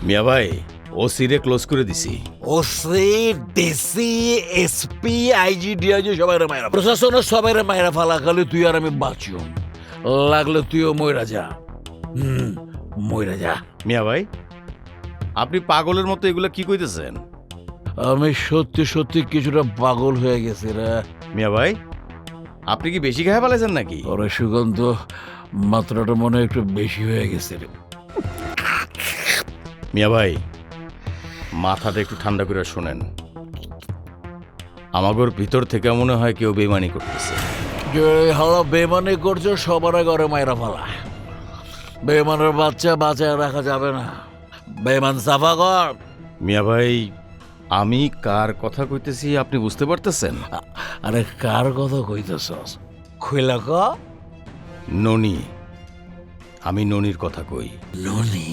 মিয়া ভাই ওসি রে ক্লোজ করে দিছি। OC DC SP IG DIG সবাই মায়েরা প্রশাসনের সবাই মায়েরা ফালা খালি তুই আর আমি বাঁচিও লাগলে তুইও ময়রা যা ময়রা যা। মিয়া ভাই আপনি পাগলের মতো এগুলা কি কইতেছেন? আমি সত্যি সত্যি কিছুটা পাগল হয়ে গেছি রে। মিয়া ভাই আপনি কি বেশি খায় পালাইছেন নাকি? ওরে সুগন্ধ মাত্রাটা মনে হয় একটু বেশি হয়ে গেছে রে। মিয়া ভাই মাথাটা একটু ঠান্ডা করে শোনেন, আমাগোর ভিতর থেকে মনে হয় কেউ বেমানি করতেছে। যে হালা বেমানি করছো সবার ঘরে মায়েরা ফালা। বেমানের বাচ্চা বাঁচায় রাখা যাবে না, বেমান সাফা কর। মিয়া ভাই আমি কার কথা কইতেছি আপনি বুঝতে পারতেছেন? আরে কার কথা কইতেছস খুইলা ক। ননি, আমি ননির কথা কই। ননি